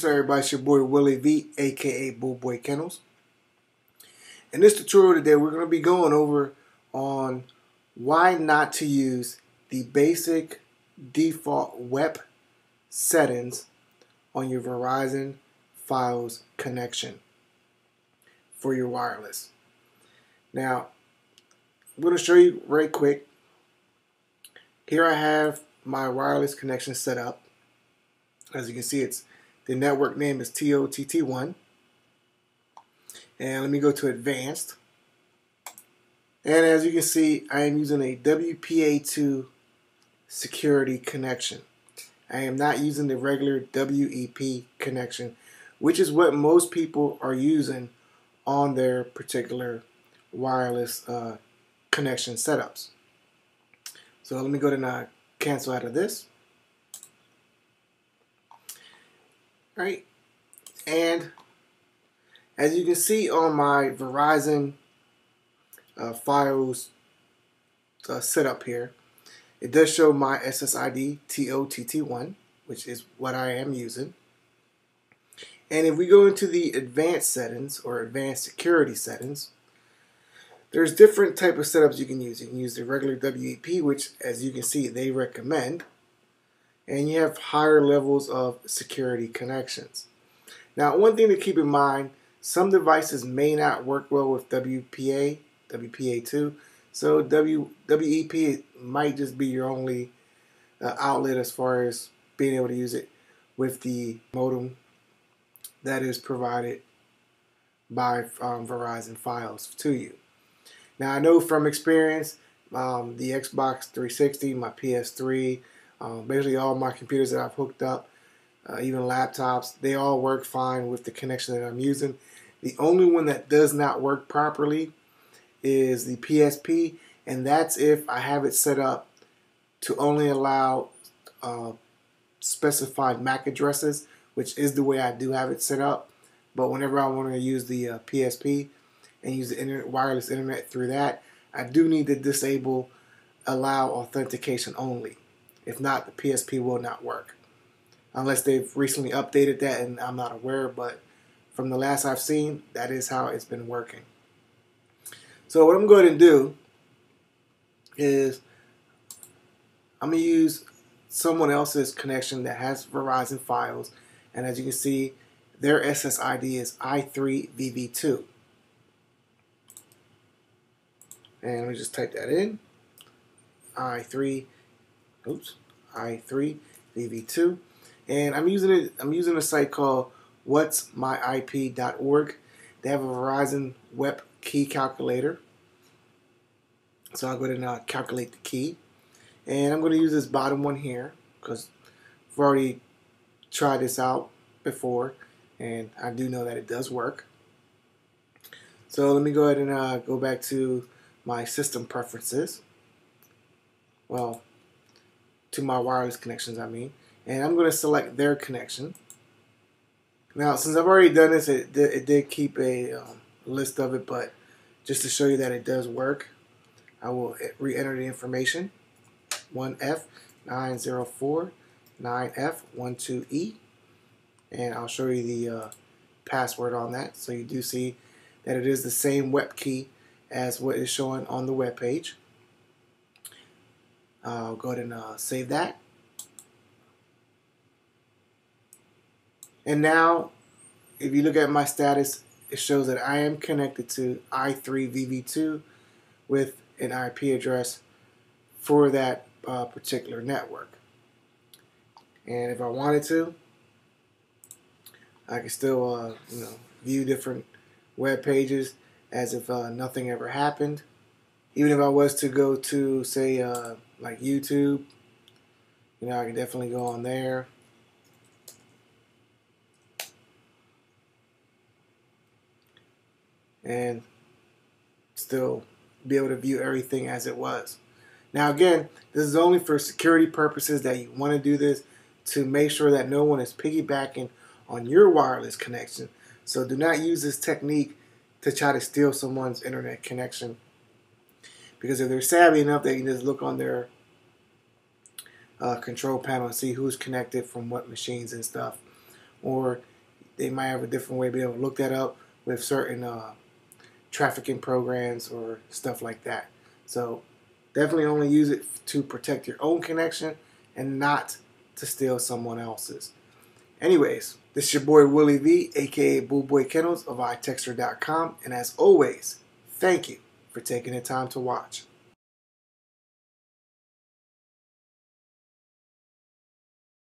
What's up, everybody? It's your boy Willie V, aka Bull Boy Kennels. In this tutorial today, we're going to be going over on why not to use the basic default WEP settings on your Verizon FiOS connection for your wireless. Now, I'm going to show you right quick. Here I have my wireless connection set up. As you can see, the network name is TOTT1. And let me go to advanced. And as you can see, I am using a WPA2 security connection. I am not using the regular WEP connection, which is what most people are using on their particular wireless connection setups. So let me go to now cancel out of this. All right, and as you can see on my Verizon FiOS setup here, it does show my SSID TOTT1, which is what I am using. And if we go into the advanced settings or advanced security settings, there's different type of setups you can use. You can use the regular WEP, which as you can see they recommend. And you have higher levels of security connections. Now, one thing to keep in mind, some devices may not work well with WPA2, so WEP might just be your only outlet as far as being able to use it with the modem that is provided by Verizon FiOS to you. Now, I know from experience, the Xbox 360, my PS3, basically all my computers that I've hooked up, even laptops, they all work fine with the connection that I'm using. The only one that does not work properly is the PSP, and that's if I have it set up to only allow specified MAC addresses, which is the way I do have it set up. But whenever I want to use the PSP and use the wireless internet through that, I do need to disable allow authentication only. If not, the PSP will not work. Unless they've recently updated that and I'm not aware, but from the last I've seen, that is how it's been working. So what I'm going to do is I'm going to use someone else's connection that has Verizon FiOS, and as you can see, their SSID is i3VV2. And let me just type that in. i3VV2, and I'm using a site called whatsmyip.org. They have a Verizon WEP key calculator, so I'll go ahead and calculate the key, and I'm going to use this bottom one here because I've already tried this out before and I do know that it does work. So let me go ahead and go back to my system preferences. Well, to my wireless connections, I mean. And I'm going to select their connection. Now, since I've already done this, it did keep a list of it, but just to show you that it does work, I will re-enter the information. 1F9049F12E. And I'll show you the password on that. So you do see that it is the same WEP key as what is showing on the web page. I'll go ahead and save that. And now, if you look at my status, it shows that I am connected to i3VV2 with an IP address for that particular network. And if I wanted to, I can still view different web pages as if nothing ever happened. Even if I was to go to, say, like YouTube, I can definitely go on there. And still be able to view everything as it was. Now again, this is only for security purposes that you want to do this to make sure that no one is piggybacking on your wireless connection. So do not use this technique to try to steal someone's internet connection. Because if they're savvy enough, they can just look on their control panel and see who's connected from what machines and stuff. Or they might have a different way to be able to look that up with certain trafficking programs or stuff like that. So definitely only use it to protect your own connection and not to steal someone else's. Anyways, this is your boy Willie V, aka Boo Boy Kennels of iTechster.com, and as always, thank you for taking the time to watch.